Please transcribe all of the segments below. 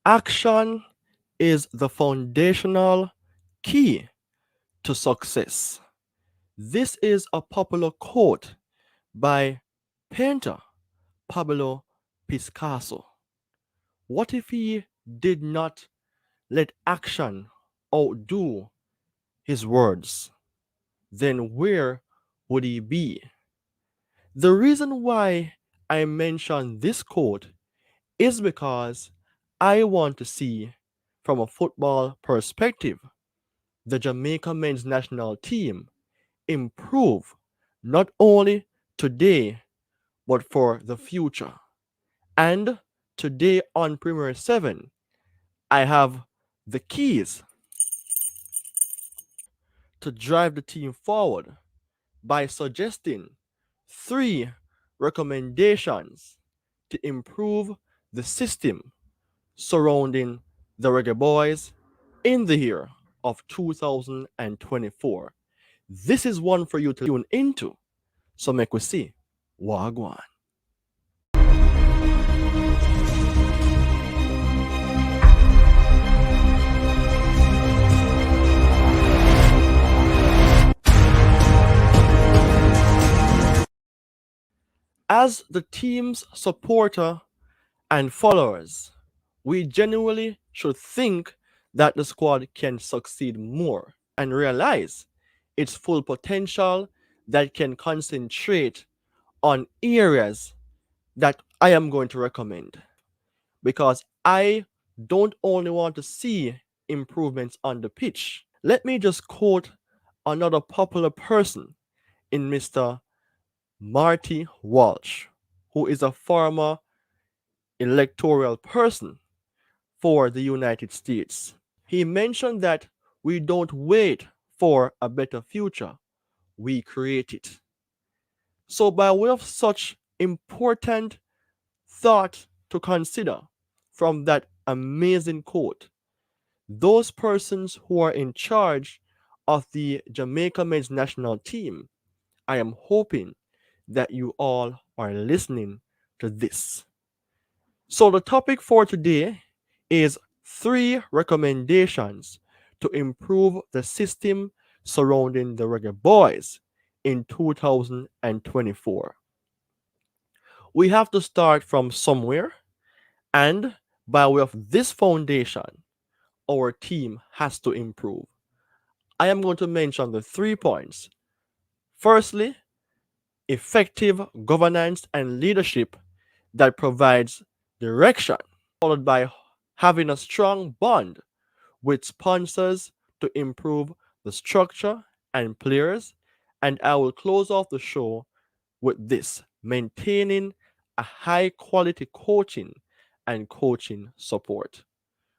Action is the foundational key to success. This is a popular quote by painter Pablo Picasso. What if he did not let action outdo his words? Then where would he be? The reason why I mention this quote is because I want to see, from a football perspective, the Jamaica men's national team improve not only today but for the future. And today on Premier 7, I have the keys to drive the team forward by suggesting three recommendations to improve the system surrounding the Reggae Boyz in the year of 2024. This is one for you to tune into. So make we see. Wagwan. As the team's supporter and followers, we genuinely should think that the squad can succeed more and realize its full potential that can concentrate on areas that I am going to recommend because I don't only want to see improvements on the pitch. Let me just quote another popular person in Mr. Marty Walsh, who is a former electoral person for the United States. He mentioned that we don't wait for a better future, we create it. So, by way of such important thought to consider from that amazing quote, those persons who are in charge of the Jamaica men's national team, I am hoping that you all are listening to this. So, the topic for today is three recommendations to improve the system surrounding the Reggae Boyz in 2024. We have to start from somewhere, and by way of this foundation, our team has to improve. I am going to mention the 3 points. Firstly, effective governance and leadership that provides direction, followed by having a strong bond with sponsors to improve the structure and players. And I will close off the show with this: maintaining a high quality coaching and coaching support.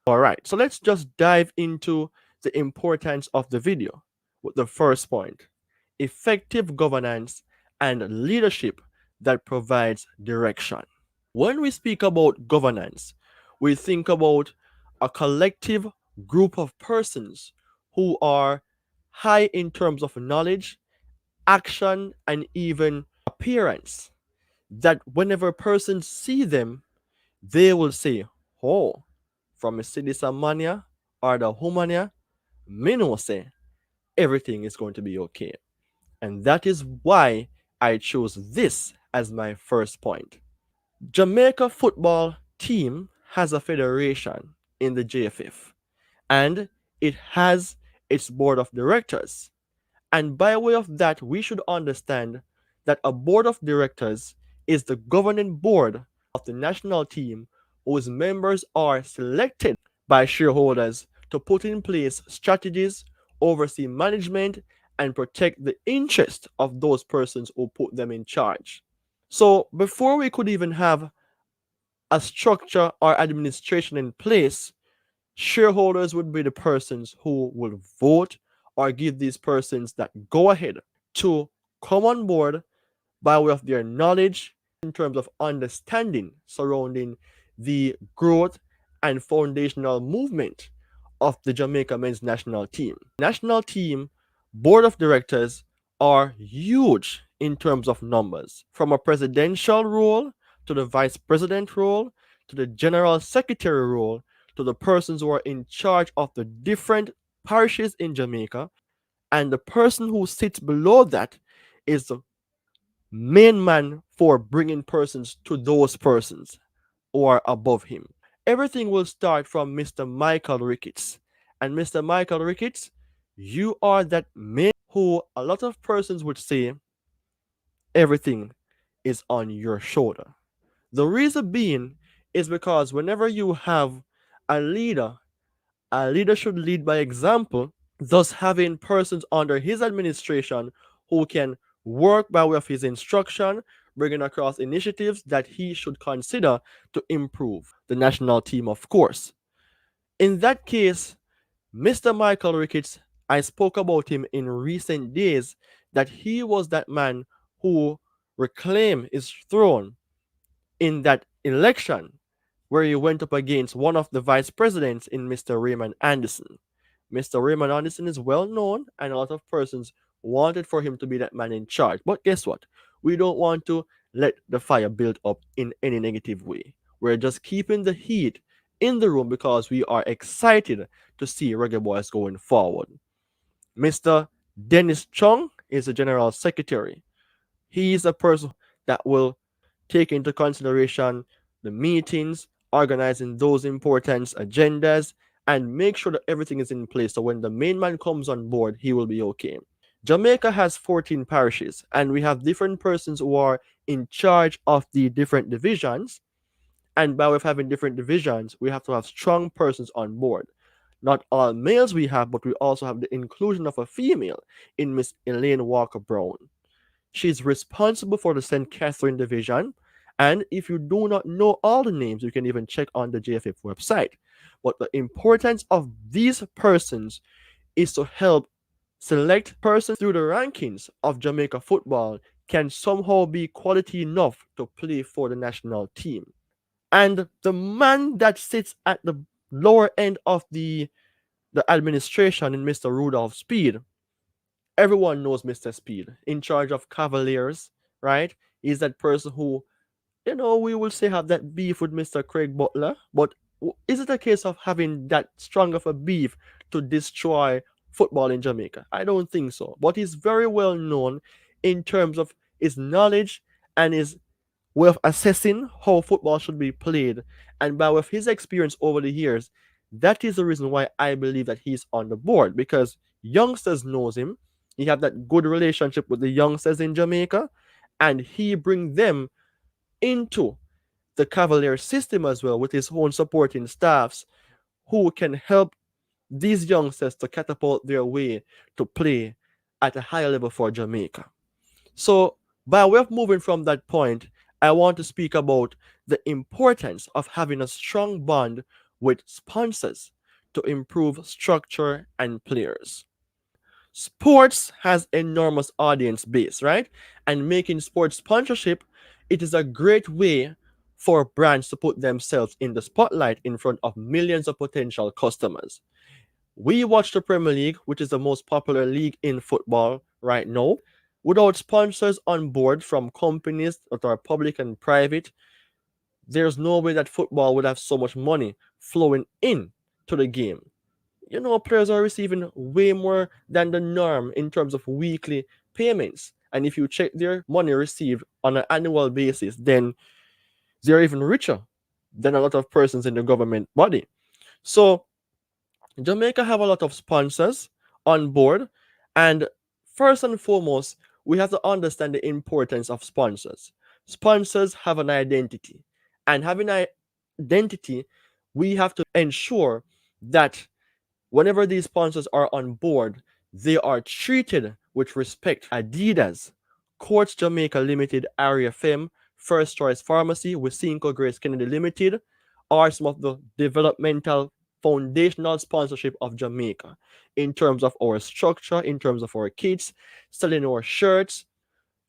All right, so let's just dive into the importance of the video with the first point: effective governance and leadership that provides direction. When we speak about governance, we think about a collective group of persons who are high in terms of knowledge, action, and even appearance. That whenever persons see them, they will say, "Oh, from a citizen mania or the humania, me know say everything is going to be okay." And that is why I chose this as my first point. Jamaica football team has a federation in the JFF, and it has its board of directors. And by way of that, we should understand that a board of directors is the governing board of the national team, whose members are selected by shareholders to put in place strategies, oversee management, and protect the interest of those persons who put them in charge. So before we could even have a structure or administration in place, shareholders would be the persons who will vote or give these persons that go ahead to come on board by way of their knowledge in terms of understanding surrounding the growth and foundational movement of the Jamaica men's national team. National team board of directors are huge in terms of numbers, from a presidential role to the vice president role to the general secretary role to the persons who are in charge of the different parishes in Jamaica, and the person who sits below that is the main man for bringing persons to those persons who are above him. Everything will start from Mr. Michael Ricketts. And Mr. Michael Ricketts, you are that main who a lot of persons would say everything is on your shoulder. The reason being is because whenever you have a leader, a leader should lead by example, thus having persons under his administration who can work by way of his instruction, bringing across initiatives that he should consider to improve the national team, of course. In that case, Mr. Michael Ricketts, I spoke about him in recent days that he was that man who reclaimed his throne in that election where he went up against one of the vice presidents in Mr. Raymond Anderson. Mr. Raymond Anderson is well known, and a lot of persons wanted for him to be that man in charge. But guess what? We don't want to let the fire build up in any negative way. We're just keeping the heat in the room because we are excited to see Reggae Boyz going forward. Mr. Dennis Chung is the general secretary. He is a person that will take into consideration the meetings, organizing those important agendas, and make sure that everything is in place so when the main man comes on board, he will be okay. Jamaica has 14 parishes, and we have different persons who are in charge of the different divisions. And by way of having different divisions, we have to have strong persons on board. Not all males we have, but we also have the inclusion of a female in Miss Elaine Walker Brown. She's responsible for the St. Catherine division. And if you do not know all the names, you can even check on the JFF website. But the importance of these persons is to help select persons through the rankings of Jamaica football can somehow be quality enough to play for the national team. And the man that sits at the lower end of the administration in Mr. Rudolph Speed, everyone knows Mr. Speed, in charge of Cavaliers, right? He's that person who, we will say have that beef with Mr. Craig Butler, but is it a case of having that strong of a beef to destroy football in Jamaica? I don't think so. But he's very well known in terms of his knowledge and his way of assessing how football should be played. And by way of his experience over the years, that is the reason why I believe that he's on the board because youngsters knows him. He have that good relationship with the youngsters in Jamaica, and he bring them into the Cavalier system as well with his own supporting staffs who can help these youngsters to catapult their way to play at a higher level for Jamaica. So, by way of moving from that point, I want to speak about the importance of having a strong bond with sponsors to improve structure and players. Sports has enormous audience base, right? And making sports sponsorship, it is a great way for brands to put themselves in the spotlight in front of millions of potential customers. We watch the Premier League, which is the most popular league in football right now. Without sponsors on board from companies that are public and private, there's no way that football would have so much money flowing in to the game. Players are receiving way more than the norm in terms of weekly payments. And if you check their money received on an annual basis, then they're even richer than a lot of persons in the government body. So Jamaica have a lot of sponsors on board, and first and foremost, we have to understand the importance of sponsors. Sponsors have an identity, and having an identity, we have to ensure that whenever these sponsors are on board, they are treated with respect. Adidas, Courts Jamaica Limited, RFM, First Choice Pharmacy, Wisinko Grace Kennedy Limited are some of the developmental foundational sponsorship of Jamaica in terms of our structure, in terms of our kits, selling our shirts,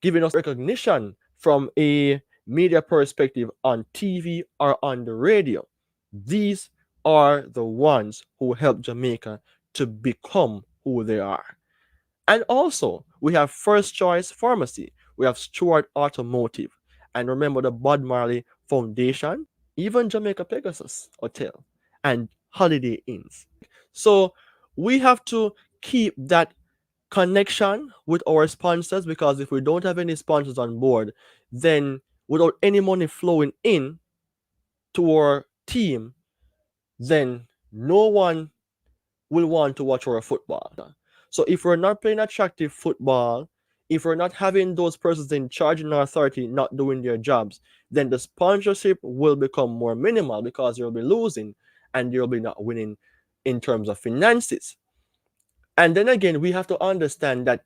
giving us recognition from a media perspective on TV or on the radio. These are the ones who help Jamaica to become who they are. And also, we have First Choice Pharmacy, we have Stewart Automotive, and remember the Bob Marley Foundation, even Jamaica Pegasus Hotel. and holiday inns. So we have to keep that connection with our sponsors, because if we don't have any sponsors on board, then without any money flowing in to our team, then no one will want to watch our football. So if we're not playing attractive football, if we're not having those persons in charge in our authority not doing their jobs, then the sponsorship will become more minimal, because you'll be losing and you'll be not winning in terms of finances. And then again, we have to understand that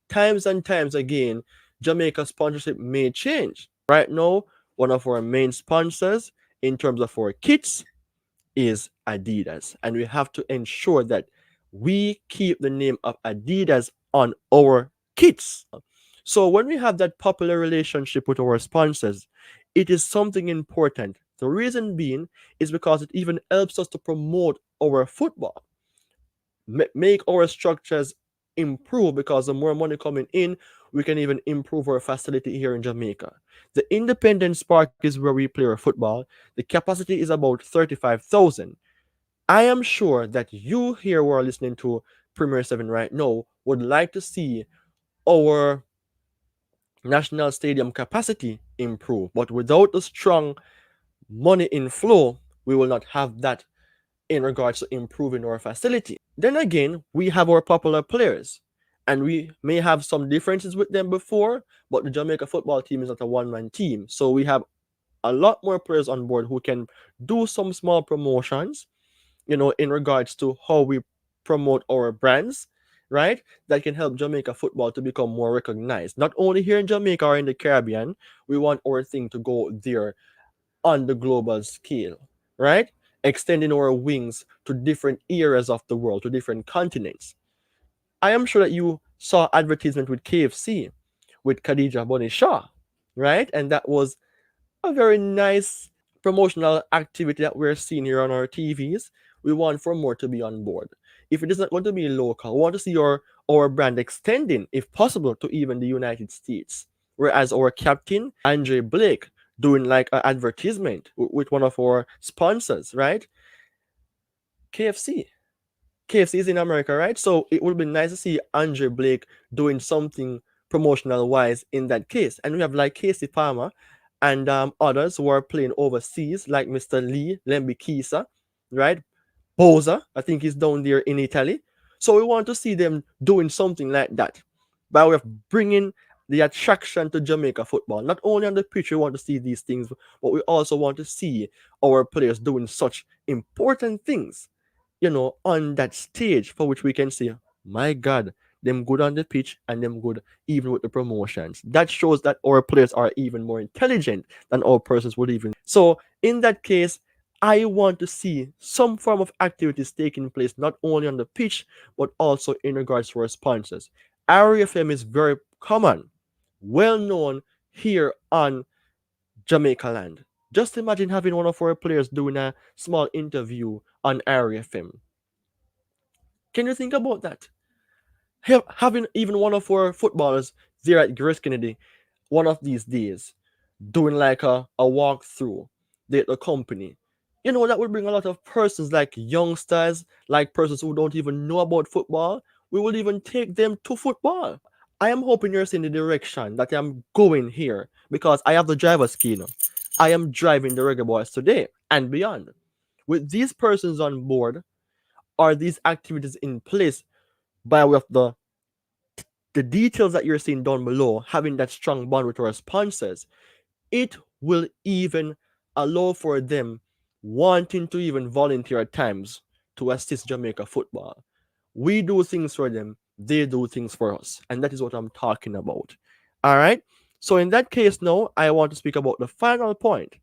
times and times again, Jamaica sponsorship may change. Right now, one of our main sponsors in terms of our kits is Adidas. And we have to ensure that we keep the name of Adidas on our kits. So when we have that popular relationship with our sponsors, it is something important. The reason being is because it even helps us to promote our football, make our structures improve, because the more money coming in, we can even improve our facility here in Jamaica. The Independence Park is where we play our football. The capacity is about 35,000. I am sure that you here who are listening to Premier 7 right now would like to see our national stadium capacity improve. But without the strong money inflow, we will not have that in regards to improving our facility. Then again, we have our popular players, and we may have some differences with them before, but the Jamaica football team is not a one-man team. So we have a lot more players on board who can do some small promotions, in regards to how we promote our brands, right? That can help Jamaica football to become more recognized. Not only here in Jamaica or in the Caribbean, we want our thing to go there on the global scale, right? Extending our wings to different areas of the world, to different continents. I am sure that you saw advertisement with KFC with Khadija Bonnie Shaw, right? And that was a very nice promotional activity that we're seeing here on our TVs. We want for more to be on board. If it is not going to be local, we want to see our brand extending, if possible, to even the United States. Whereas our captain, Andre Blake, doing like an advertisement with one of our sponsors, right? KFC. KFC is in America, right? So it would be nice to see Andre Blake doing something promotional wise in that case. And we have like Casey Palmer and others who are playing overseas, like Mr. Lee Lembikisa, right? Boza, I think he's down there in Italy. So we want to see them doing something like that by way of bringing the attraction to Jamaica football. Not only on the pitch, we want to see these things, but we also want to see our players doing such important things, on that stage, for which we can say, my God, them good on the pitch and them good even with the promotions. That shows that our players are even more intelligent than our persons would even. So in that case, I want to see some form of activities taking place not only on the pitch but also in regards to our sponsors. RFM is very common, well known here on Jamaica land. Just imagine having one of our players doing a small interview on RFM. Can you think about that? Having even one of our footballers there at Grace Kennedy one of these days doing like a walkthrough, the company. That would bring a lot of persons like youngsters, like persons who don't even know about football. We will even take them to football. I am hoping you're seeing the direction that I'm going here, because I have the driver's key now. I am driving the Reggae Boyz today and beyond. With these persons on board, are these activities in place by way of the details that you're seeing down below, having that strong bond with our sponsors, it will even allow for them wanting to even volunteer at times to assist Jamaica football. We do things for them, they do things for us. And that is what I'm talking about. All right. So, in that case, now I want to speak about the final point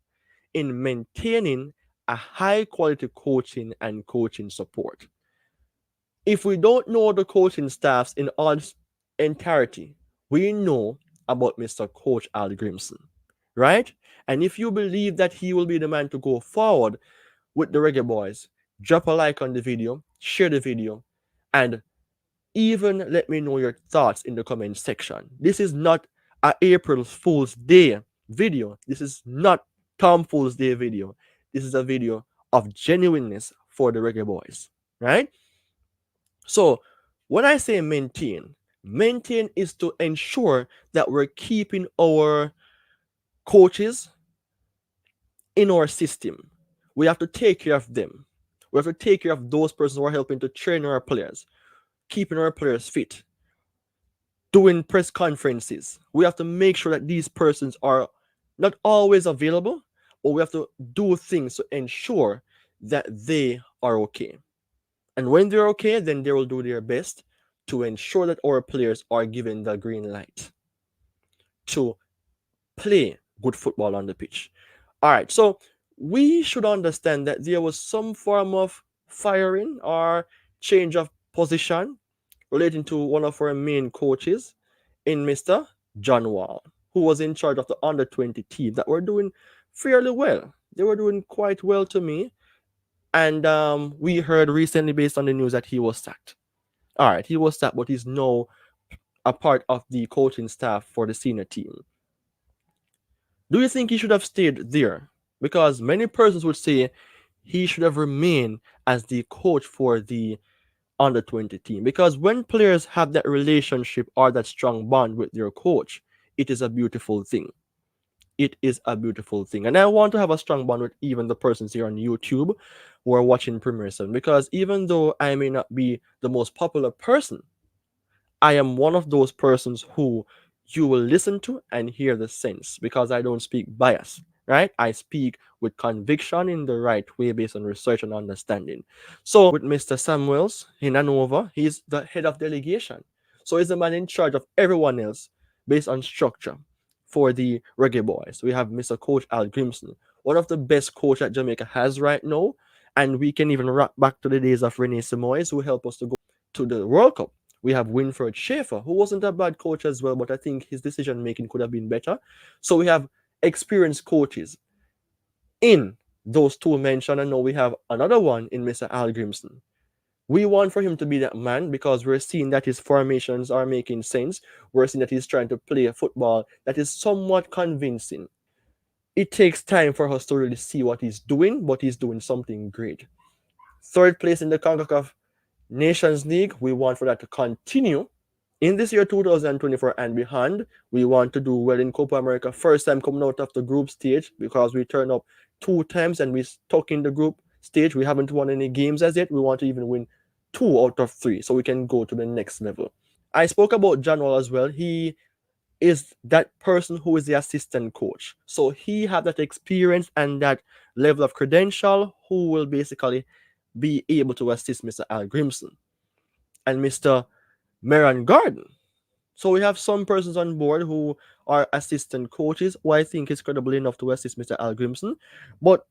in maintaining a high quality coaching and coaching support. If we don't know the coaching staffs in all its entirety, we know about Mr. Coach Al Grimson, right? And if you believe that he will be the man to go forward with the Reggae Boyz, drop a like on the video, share the video, and even let me know your thoughts in the comment section. This is not a April Fool's Day video. This is not Tom Fool's Day video. This is a video of genuineness for the Reggae Boyz, right? So when I say maintain is to ensure that we're keeping our coaches in our system. We have to take care of them. We have to take care of those persons who are helping to train our players, keeping our players fit, doing press conferences. We have to make sure that these persons are not always available, but we have to do things to ensure that they are okay. And when they're okay, then they will do their best to ensure that our players are given the green light to play good football on the pitch. All right, so we should understand that there was some form of firing or change of position relating to one of our main coaches in Mr. John Wall, who was in charge of the under 20 team that were doing fairly well. They were doing quite well to me. And we heard recently, based on the news, that he was sacked. All right, he was sacked, but he's now a part of the coaching staff for the senior team. Do you think he should have stayed there? Because many persons would say he should have remained as the coach for the under 20 team. Because when players have that relationship or that strong bond with their coach, it is a beautiful thing. It is a beautiful thing. And I want to have a strong bond with even the persons here on YouTube who are watching Premier 7. Because even though I may not be the most popular person, I am one of those persons who you will listen to and hear the sense because I don't speak bias, right? I speak with conviction in the right way based on research and understanding. So, with Mr. Samuels in Hanover, he's the head of delegation. So, he's the man in charge of everyone else based on structure for the Reggae Boyz. We have Mr. Coach Al Grimson, one of the best coach that Jamaica has right now. And we can even rock back to the days of Rene Simoes, who helped us to go to the World Cup. We have Winfred Schaefer, who wasn't a bad coach as well, but I think his decision making could have been better. So we have experienced coaches in those two mentioned, and now we have another one in Mr. Al Grimson. We want for him to be that man because we're seeing that his formations are making sense. We're seeing that he's trying to play a football that is somewhat convincing. It takes time for us to really see what he's doing, but he's doing something great. Third place in the CONCACAF Nations League, we want for that to continue. In this year 2024 and beyond, we want to do well in Copa America. First time coming out of the group stage because we turned up 2 times and we stuck in the group stage. We haven't won any games as yet. We want to even win 2 out of 3 so we can go to the next level. I spoke about John Wall as well. He is that person who is the assistant coach. So he had that experience and that level of credential who will basically be able to assist Mr. Al Grimson and Mr. Meron Garden. So we have some persons on board who are assistant coaches who I think is credible enough to assist Mr. Al Grimson. But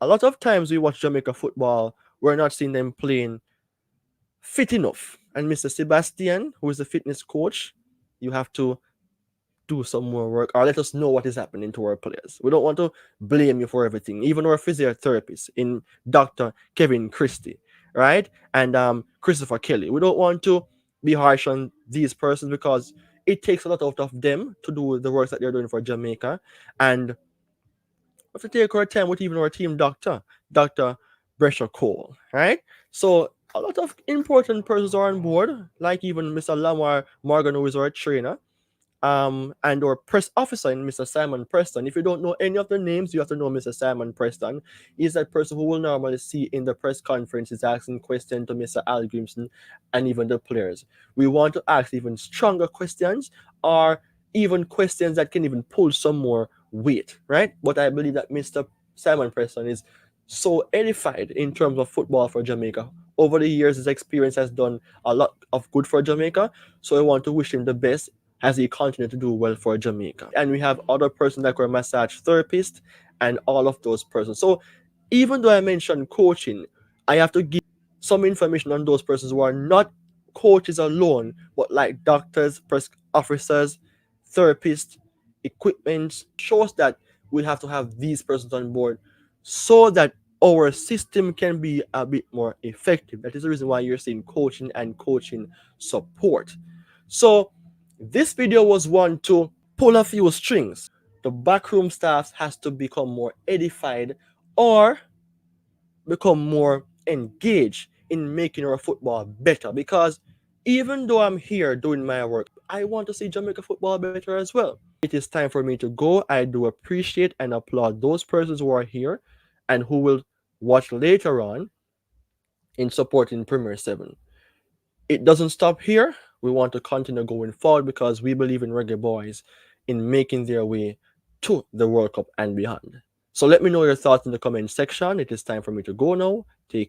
a lot of times we watch Jamaica football, we're not seeing them playing fit enough. And Mr. Sebastian, who is the fitness coach, you have to do some more work or let us know what is happening to our players. We don't want to blame you for everything. Even our physiotherapist in Dr. Kevin Christie, right? And Christopher Kelly. We don't want to be harsh on these persons because it takes a lot out of them to do the work that they're doing for Jamaica. And we have to take our time with even our team doctor, Dr. Brescia Cole, right? So a lot of important persons are on board, like even Mr. Lamar Morgan, who is our trainer, and our press officer in Mr. Simon Preston. If you don't know any of the names, you have to know Mr. Simon Preston. He's that person who will normally see in the press conferences asking questions to Mr. Al Grimson and even the players. We want to ask even stronger questions or even questions that can even pull some more weight, right? But I believe that Mr. Simon Preston is so edified in terms of football for Jamaica. Over the years, his experience has done a lot of good for Jamaica. So I want to wish him the best as he continues to do well for Jamaica. And we have other persons like our massage therapist and all of those persons. So even though I mentioned coaching, I have to give some information on those persons who are not coaches alone, but like doctors, press officers, therapists, equipment. Shows that we have to have these persons on board so that our system can be a bit more effective. That is the reason why you're seeing coaching and coaching support. So this video was one to pull a few strings. The backroom staff has to become more edified or become more engaged in making our football better. Because even though I'm here doing my work, I want to see Jamaica football better as well. It is time for me to go. I do appreciate and applaud those persons who are here and who will watch later on in supporting Premier 7. It doesn't stop here. We want to continue going forward because we believe in Reggae Boys in making their way to the World Cup and beyond. So let me know your thoughts in the comment section. It is time for me to go now. Take care.